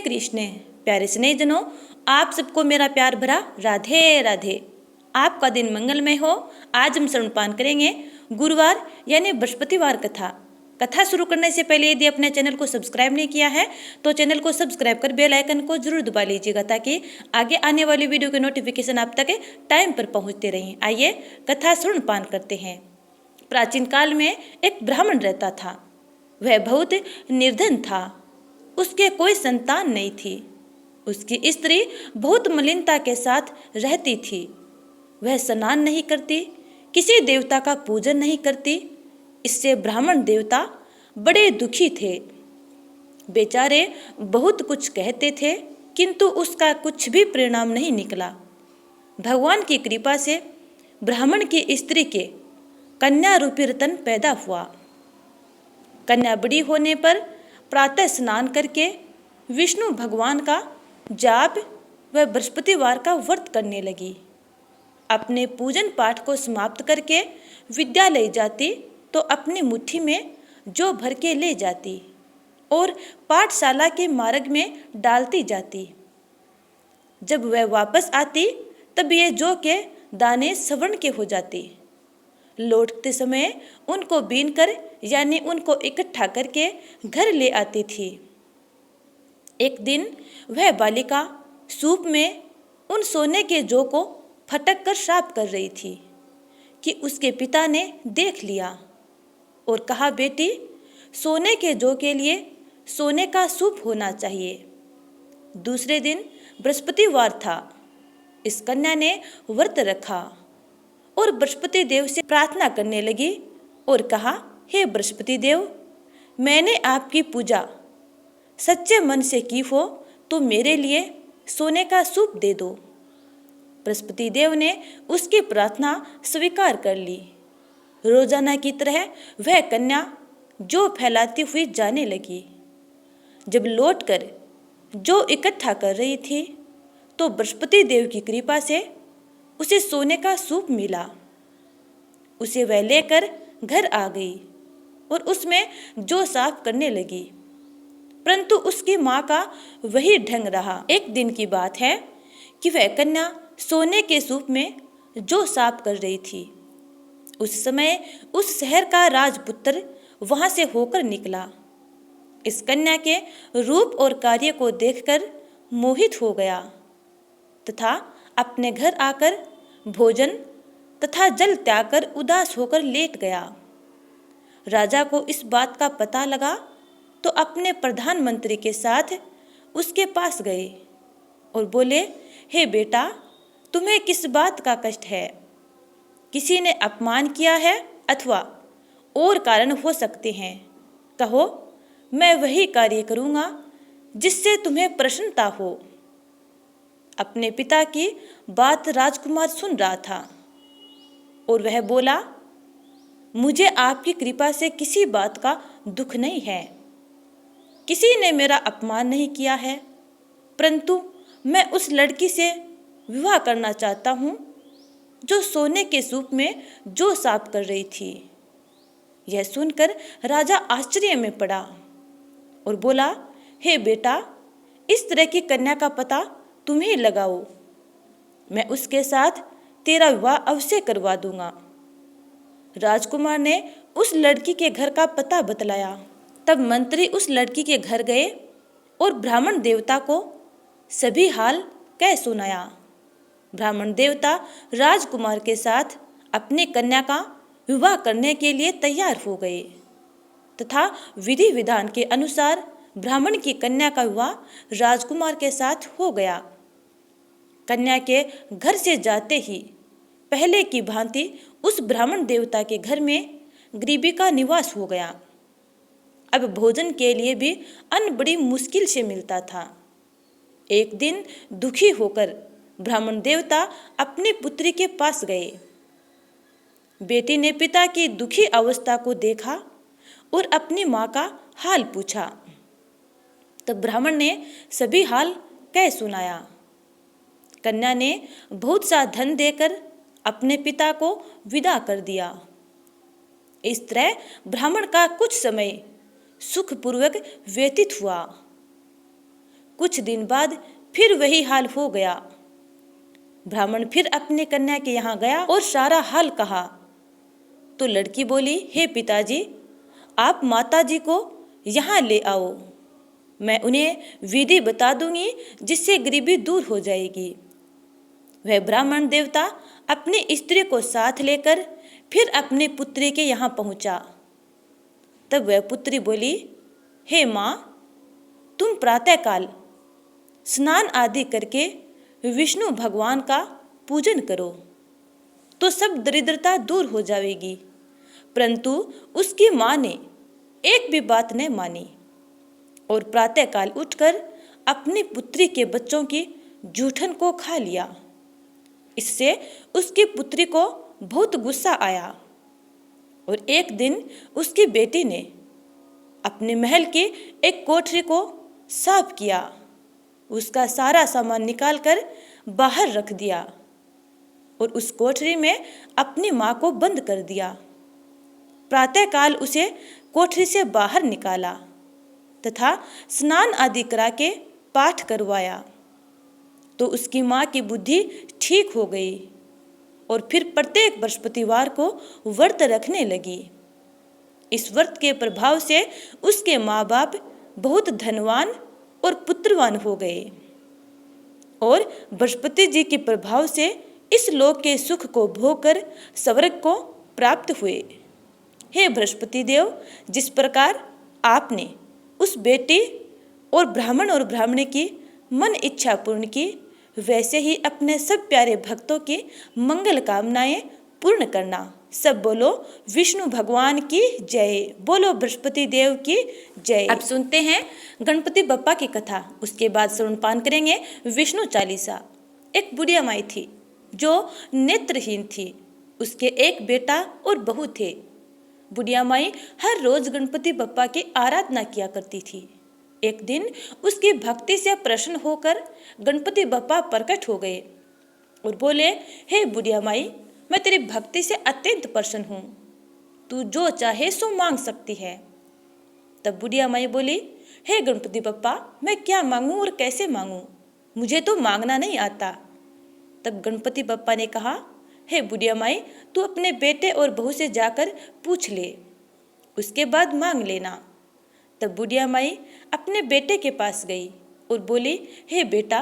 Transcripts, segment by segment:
कृष्ण। प्यारे स्नेहितनों, आप सबको मेरा प्यार भरा राधे राधे। आपका दिन मंगलमय हो। आज हम श्रवणपान करेंगे गुरुवार यानी बृहस्पतिवार कथा शुरू करने से पहले यदि अपने चैनल को सब्सक्राइब नहीं किया है तो चैनल को सब्सक्राइब कर बेल आइकन को जरूर दबा लीजिएगा ताकि आगे आने वाली वीडियो के नोटिफिकेशन आप तक टाइम पर पहुंचते रहें। आइए कथा श्रवणपान करते हैं। प्राचीन काल में एक ब्राह्मण रहता था। वह बहुत निर्धन था। उसके कोई संतान नहीं थी। उसकी स्त्री बहुत मलिनता के साथ रहती थी। वह स्नान नहीं करती, किसी देवता का पूजन नहीं करती। इससे ब्राह्मण देवता बड़े दुखी थे। बेचारे बहुत कुछ कहते थे किंतु उसका कुछ भी परिणाम नहीं निकला। भगवान की कृपा से ब्राह्मण की स्त्री के कन्या रूपी रतन पैदा हुआ। कन्या बड़ी होने पर प्रातः स्नान करके विष्णु भगवान का जाप व बृहस्पतिवार का व्रत करने लगी। अपने पूजन पाठ को समाप्त करके विद्यालय जाती तो अपनी मुट्ठी में जौ भर के ले जाती और पाठशाला के मार्ग में डालती जाती। जब वह वापस आती तब ये जौ के दाने सवर्ण के हो जाते। लौटते समय उनको बीनकर यानी उनको इकट्ठा करके घर ले आती थी। एक दिन वह बालिका सूप में उन सोने के जौ को फटक कर साफ कर रही थी कि उसके पिता ने देख लिया और कहा, बेटी, सोने के जौ के लिए सोने का सूप होना चाहिए। दूसरे दिन बृहस्पतिवार था। इस कन्या ने व्रत रखा और बृहस्पति देव से प्रार्थना करने लगी और कहा, हे बृहस्पति देव, मैंने आपकी पूजा सच्चे मन से की हो तो मेरे लिए सोने का सूप दे दो। बृहस्पति देव ने उसकी प्रार्थना स्वीकार कर ली। रोजाना की तरह वह कन्या जौ फैलाती हुई जाने लगी। जब लौटकर जौ इकट्ठा कर रही थी तो बृहस्पति देव की कृपा से उसे सोने का सूप मिला। उसे वह लेकर घर आ गई और उसमें जौ साफ करने लगी, परंतु उसकी माँ का वही ढंग रहा। एक दिन की बात है कि वह कन्या सोने के सूप में जौ साफ कर रही थी। उस समय उस शहर का राजपुत्र वहां से होकर निकला। इस कन्या के रूप और कार्य को देखकर मोहित हो गया तथा अपने घर आकर भोजन तथा जल त्याग कर उदास होकर लेट गया। राजा को इस बात का पता लगा तो अपने प्रधानमंत्री के साथ उसके पास गए और बोले, हे बेटा, तुम्हें किस बात का कष्ट है? किसी ने अपमान किया है अथवा और कारण हो सकते हैं। कहो, मैं वही कार्य करूँगा जिससे तुम्हें प्रसन्नता हो। अपने पिता की बात राजकुमार सुन रहा था और वह बोला, मुझे आपकी कृपा से किसी बात का दुख नहीं है। किसी ने मेरा अपमान नहीं किया है, परंतु मैं उस लड़की से विवाह करना चाहता हूँ जो सोने के सूप में जौ साफ कर रही थी। यह सुनकर राजा आश्चर्य में पड़ा और बोला, हे बेटा, इस तरह की कन्या का पता तुम ही लगाओ। मैं उसके साथ तेरा विवाह अवश्य करवा दूंगा। राजकुमार ने उस लड़की के घर का पता बतलाया। तब मंत्री उस लड़की के घर गए और ब्राह्मण देवता को सभी हाल कह सुनाया। ब्राह्मण देवता राजकुमार के साथ अपनी कन्या का विवाह करने के लिए तैयार हो गए तथा विधि विधान के अनुसार ब्राह्मण की कन्या का विवाह राजकुमार के साथ हो गया। कन्या के घर से जाते ही पहले की भांति उस ब्राह्मण देवता के घर में गरीबी का निवास हो गया। अब भोजन के लिए भी अन्न बड़ी मुश्किल से मिलता था। एक दिन दुखी होकर ब्राह्मण देवता अपनी पुत्री के पास गए। बेटी ने पिता की दुखी अवस्था को देखा और अपनी माँ का हाल पूछा। तब ब्राह्मण ने सभी हाल कह सुनाया। कन्या ने बहुत सा धन देकर अपने पिता को विदा कर दिया। इस तरह ब्राह्मण का कुछ समय सुखपूर्वक व्यतीत हुआ। कुछ दिन बाद फिर वही हाल हो गया। ब्राह्मण फिर अपने कन्या के यहाँ गया और सारा हाल कहा। तो लड़की बोली, हे पिताजी, आप माता जी को यहाँ ले आओ, मैं उन्हें विधि बता दूंगी जिससे गरीबी दूर हो जाएगी। वह ब्राह्मण देवता अपनी स्त्री को साथ लेकर फिर अपने पुत्री के यहाँ पहुँचा। तब वह पुत्री बोली, हे माँ, तुम प्रातःकाल स्नान आदि करके विष्णु भगवान का पूजन करो तो सब दरिद्रता दूर हो जाएगी। परंतु उसकी माँ ने एक भी बात न मानी और प्रातःकाल उठकर अपनी पुत्री के बच्चों की जूठन को खा लिया। इससे उसकी पुत्री को बहुत गुस्सा आया और एक दिन उसकी बेटी ने अपने महल की एक कोठरी को साफ किया, उसका सारा सामान निकालकर बाहर रख दिया और उस कोठरी में अपनी माँ को बंद कर दिया। प्रातःकाल उसे कोठरी से बाहर निकाला तथा स्नान आदि करा के पाठ करवाया तो उसकी माँ की बुद्धि ठीक हो गई और फिर प्रत्येक बृहस्पतिवार को व्रत रखने लगी। इस व्रत के प्रभाव से उसके माँ बाप बहुत धनवान और पुत्रवान हो गए और बृहस्पति जी के प्रभाव से इस लोक के सुख को भोगकर स्वर्ग को प्राप्त हुए। हे बृहस्पति देव, जिस प्रकार आपने उस बेटी और ब्राह्मणी की मन इच्छा पूर्ण की, वैसे ही अपने सब प्यारे भक्तों की मंगल कामनाएं पूर्ण करना। सब बोलो विष्णु भगवान की जय, बोलो बृहस्पति देव की जय। अब सुनते हैं गणपति बप्पा की कथा, उसके बाद श्रवणपान करेंगे विष्णु चालीसा। एक बुढ़िया माई थी जो नेत्रहीन थी, उसके एक बेटा और बहू थे। बुढ़िया माई हर रोज गणपति बप्पा की आराधना किया करती थी। एक दिन उसकी भक्ति से प्रसन्न होकर गणपति बप्पा प्रकट हो गए और बोले, हे बुढ़िया माई, मैं तेरी भक्ति से अत्यंत प्रसन्न हूँ, तू जो चाहे सो मांग सकती है। तब बुढ़िया माई बोली, हे गणपति बप्पा, मैं क्या मांगूं और कैसे मांगूं, मुझे तो मांगना नहीं आता। तब गणपति बप्पा ने कहा, हे बुढ़िया माई, तू अपने बेटे और बहू से जाकर पूछ ले, उसके बाद मांग लेना। तब बुढ़िया माई अपने बेटे के पास गई और बोली, हे बेटा,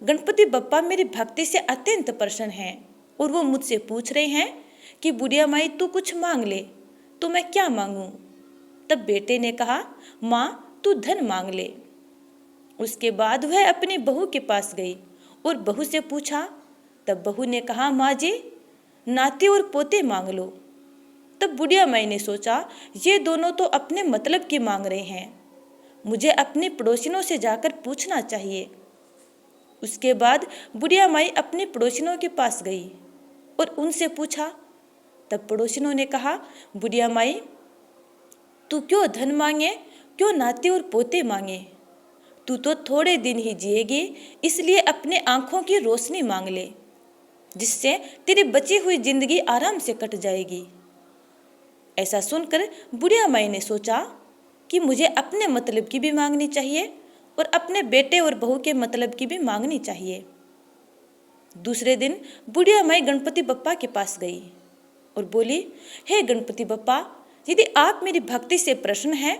गणपति बप्पा मेरी भक्ति से अत्यंत प्रसन्न हैं और वो मुझसे पूछ रहे हैं कि बुढ़िया माई तू कुछ मांग ले, तो मैं क्या मांगूं। तब बेटे ने कहा, माँ तू धन मांग ले। उसके बाद वह अपनी बहू के पास गई और बहू से पूछा। तब बहू ने कहा, माँ जी नाती और पोते मांग लो। तब बुढ़िया माई ने सोचा, ये दोनों तो अपने मतलब की मांग रहे हैं, मुझे अपनी पड़ोसिनों से जाकर पूछना चाहिए। उसके बाद बुढ़िया माई अपनी पड़ोसिनों के पास गई और उनसे पूछा। तब पड़ोसिनों ने कहा, बुढ़िया माई तू क्यों धन मांगे, क्यों नाती और पोते मांगे, तू तो थोड़े दिन ही जिएगी, इसलिए अपने आंखों की रोशनी मांग ले, जिससे तेरी बची हुई जिंदगी आराम से कट जाएगी। ऐसा सुनकर बुढ़िया माई ने सोचा कि मुझे अपने मतलब की भी मांगनी चाहिए और अपने बेटे और बहू के मतलब की भी मांगनी चाहिए। दूसरे दिन बुढ़िया माई गणपति बप्पा के पास गई और बोली, हे गणपति बप्पा, यदि आप मेरी भक्ति से प्रसन्न हैं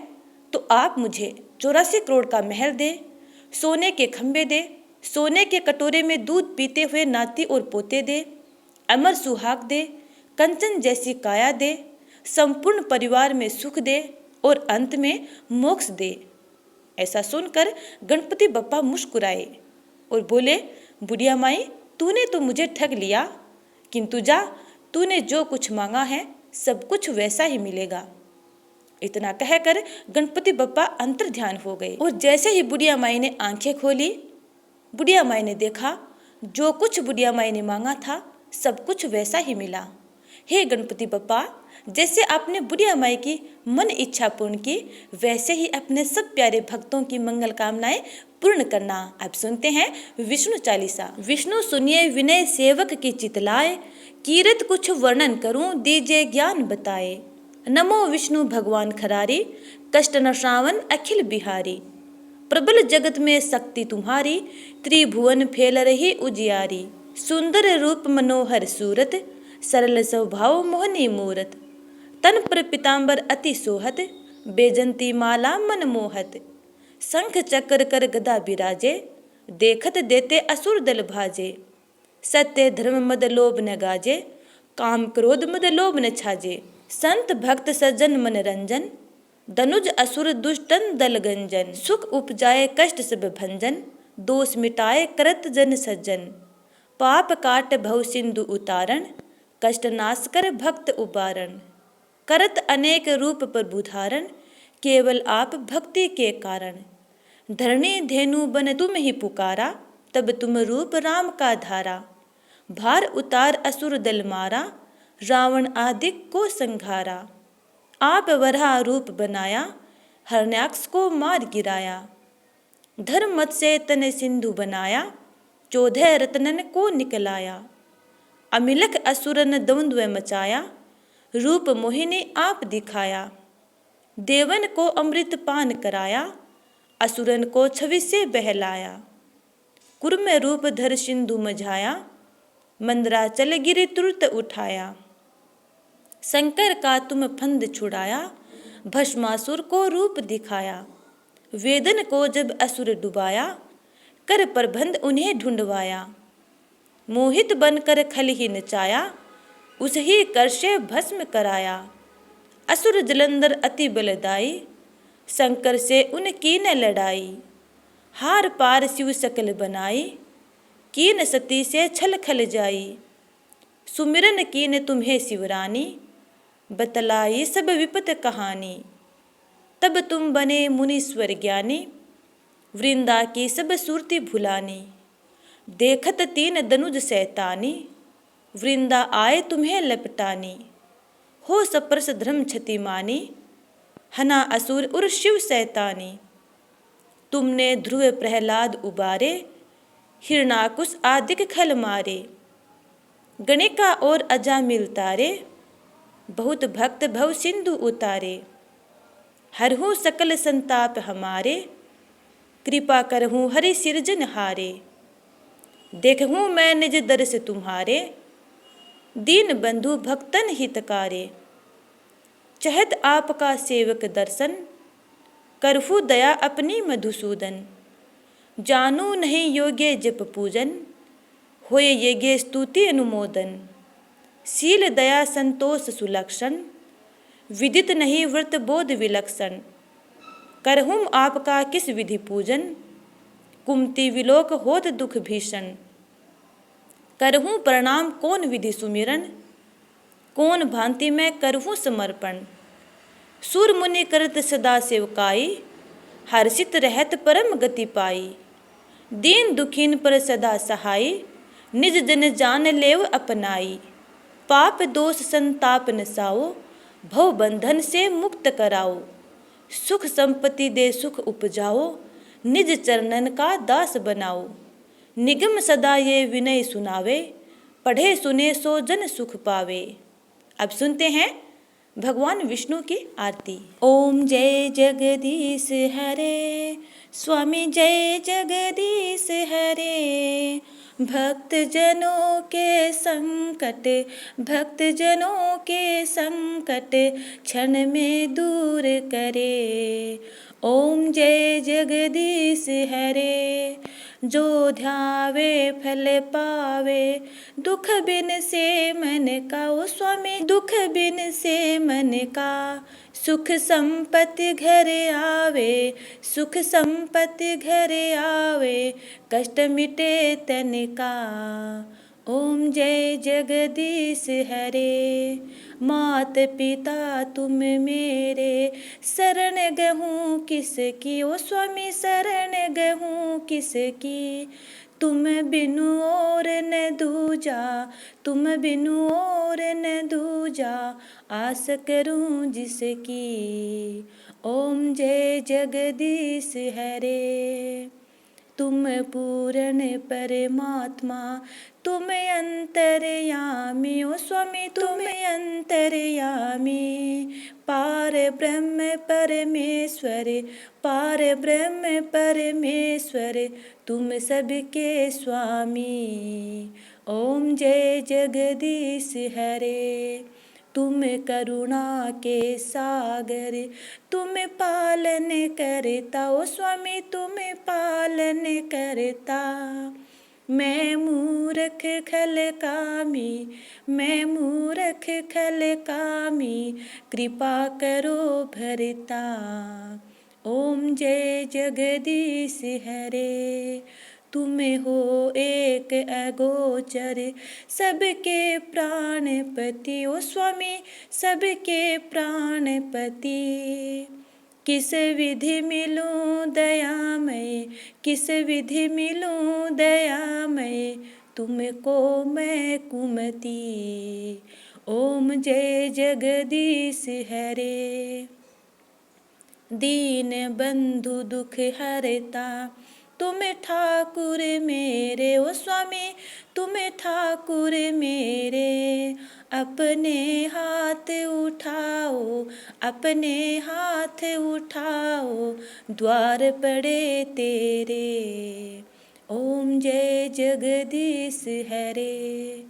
तो आप मुझे 84 करोड़ का महल दे, सोने के खंबे दे, सोने के कटोरे में दूध पीते हुए नाती और पोते दे, अमर सुहाग दे, कंचन जैसी काया दे, संपूर्ण परिवार में सुख दे और अंत में मोक्ष दे। ऐसा सुनकर गणपति बप्पा मुस्कुराए और बोले, बुढ़िया माई तूने तो मुझे ठग लिया, किंतु जा, तूने जो कुछ मांगा है सब कुछ वैसा ही मिलेगा। इतना कहकर गणपति बप्पा अंतर ध्यान हो गए और जैसे ही बुढ़िया माई ने आंखें खोली, बुढ़िया माई ने देखा जो कुछ बुढ़िया माई ने मांगा था सब कुछ वैसा ही मिला। हे गणपति बप्पा, जैसे आपने बुढ़िया माई की मन इच्छा पूर्ण की, वैसे ही अपने सब प्यारे भक्तों की मंगल कामनाएं पूर्ण करना। अब सुनते हैं विष्णु चालीसा। विष्णु सुनिए विनय सेवक की चितलाए, कीरत कुछ वर्णन करूं दीजिए ज्ञान बताए। नमो विष्णु भगवान खरारी, कष्ट न श्रावण अखिल बिहारी। प्रबल जगत में शक्ति तुम्हारी, त्रिभुवन फैल रही उजियारी। सुंदर रूप मनोहर सूरत, सरल स्वभाव मोहनी मूरत। तन पर पीताम्बर अति सोहत, बेजंती माला मन मोहत। शंख चक्र कर गदा बिराजे, देखत देते असुर दल भाजे। सत्य धर्म मद लोभ न गाजे, काम क्रोध मद लोभ न छाजे। संत भक्त सज्जन मन रंजन, दनुज असुर दुष्टन दल गंजन। सुख उपजाए कष्ट सब भंजन, दोष मिटाए करत जन सज्जन। पाप काट भव सिंधु उतारण, कष्ट नाश कर भक्त उबारण। करत अनेक रूप प्रभु धारण, केवल आप भक्ति के कारण। धरणी धेनु बन तुम ही पुकारा, तब तुम रूप राम का धारा। भार उतार असुर दल मारा, रावण आदि को संघारा। आप वराह रूप बनाया, हरण्याक्ष को मार गिराया। धर्म मत से तन सिंधु बनाया, 14 रत्नन को निकलाया। अमिलख असुरन द्वंद्व मचाया, रूप मोहिनी आप दिखाया। देवन को अमृत पान कराया, असुरन को छवि से बहलाया। कुर्म रूप धर सिंधु मझाया, मंदराचल गिरि तुरत उठाया। शंकर का तुम फंद छुड़ाया, भस्मासुर को रूप दिखाया। वेदन को जब असुर डुबाया, कर प्रबंध उन्हें ढूंढवाया। मोहित बनकर खल ही नचाया, उस ही कर से भस्म कराया। असुर जलंधर अति बलदाई, शंकर से उनकी न लड़ाई। हार पार शिव सकल बनाई, कीन सती से छल खल जाई। सुमिरन कीन तुम्हें शिवरानी, बतलाई सब विपत कहानी। तब तुम बने मुनीश्वर ज्ञानी, वृंदा की सब सूरती भुलानी। देखत तीन दनुज सैतानी, वृंदा आए तुम्हें लपटानी। हो सप्रस धर्म क्षति मानी, हना असुर उर शिव सैतानी। तुमने ध्रुव प्रहलाद उबारे, हिरणाकुश आदिक खल मारे। गणिका और अजामिल तारे, बहुत भक्त भव सिंधु उतारे। हरहु सकल संताप हमारे, कृपा करहूँ हरि सिरजन हारे। देखूँ मैं निज दर्श तुम्हारे, दीन बंधु भक्तन हितकारे। चहत आपका सेवक दर्शन, करहु दया अपनी मधुसूदन। जानू नहीं योग्य जप पूजन, होय यज्ञ स्तुति अनुमोदन। शील दया संतोष सुलक्षण, विदित नहीं व्रत बोध विलक्षण। करहूँ आपका किस विधि पूजन, कुमति विलोक होत दुख भीषण। करहूँ प्रणाम कौन विधि सुमिरन, कौन भांति मैं करहूँ समर्पण। सुर मुनि करत सदा सेवकाई, हर्षित रहत परम गति पाई। दीन दुखीन पर सदा सहाई, निज जन जान लेव अपनाई। पाप दोष संताप नसाओ, भव बंधन से मुक्त कराओ। सुख संपत्ति दे सुख उपजाओ, निज चरणन का दास बनाओ। निगम सदा ये विनय सुनावे, पढ़े सुने सो जन सुख पावे। अब सुनते हैं भगवान विष्णु की आरती। ओम जय जगदीश हरे, स्वामी जय जगदीश हरे। भक्त जनों के संकट, भक्त जनों के संकट क्षण में दूर करे। ओम जय जगदीश हरे। जो ध्यावे फल पावे, दुख बिन से मन का। ओ स्वामी दुख बिन से मन का, सुख संपत्ति घर आवे, सुख संपत्ति घर आवे, कष्ट मिटे तन का। ओम जय जगदीश हरे। मात पिता तुम मेरे, शरण गहूँ किसकी। ओ स्वामी शरण गहूँ किसकी, तुम बिनु और न दूजा, तुम बिनु और न दूजा, आस करूं जिसकी। ओम जय जगदीश हरे। तुम तुम पूर्ण परमात्मा, तुम अंतर्यामी ओ स्वामी, तुम अंतर्यामी। पार ब्रह्म परमेश्वर, पार ब्रह्म परमेश्वर, तुम सबके स्वामी। ओम जय जगदीश हरे। तुम करुणा के सागर, तुम पालन करता ओ स्वामी, तुम पालन करता। मैं मूर्ख खल कामी, मैं मूर्ख खल कामी, कृपा करो भरता। ओम जय जगदीश हरे। तुम हो एक अगोचर, सबके प्राणपति ओ स्वामी, सबके प्राणपति। किस विधि मिलूं दयामय, किस विधि मिलूं दयामय, तुमको मैं कुमति। ओम जय जगदीश हरे। दीन बंधु दुख हरता, तुम ठाकुर मेरे ओ स्वामी, तुम ठाकुर मेरे। अपने हाथ उठाओ, अपने हाथ उठाओ, द्वार पड़े तेरे। ओम जय जगदीश हरे।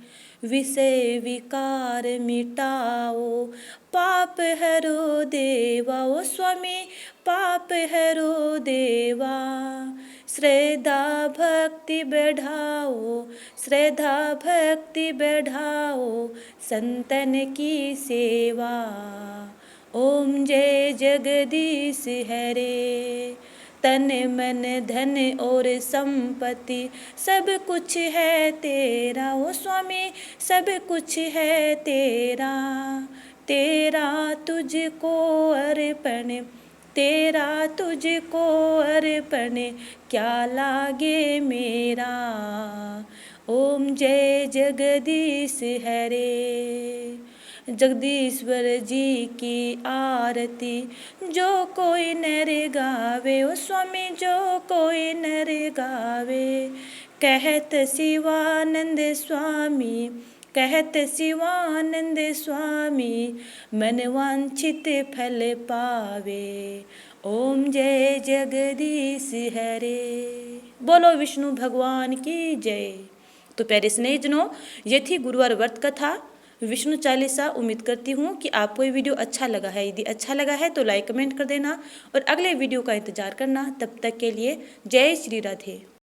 विषय विकार मिटाओ, पाप हरो देवा ओ स्वामी, पाप हरो देवा। श्रद्धा भक्ति बढ़ाओ, श्रद्धा भक्ति बढ़ाओ, संतन की सेवा। ओम जय जगदीश हरे। तन मन धन और संपत्ति, सब कुछ है तेरा ओ स्वामी, सब कुछ है तेरा। तेरा तुझको अर्पण, तेरा तुझको अर्पण, क्या लागे मेरा। ओम जय जगदीश हरे। जगदीश्वर जी की आरती, जो कोई नर गावे ओ स्वामी, जो कोई नर गावे। कहत शिवानंद स्वामी, कहत शिवानंद स्वामी, मन वांछित फल पावे। ओम जय जगदीश हरे। बोलो विष्णु भगवान की जय। तो प्यारे स्नेहितजनों, ये थी गुरुवार व्रत कथा विष्णु चालीसा। उम्मीद करती हूँ कि आपको ये वीडियो अच्छा लगा है। यदि अच्छा लगा है तो लाइक कमेंट कर देना और अगले वीडियो का इंतजार करना। तब तक के लिए जय श्री राधे।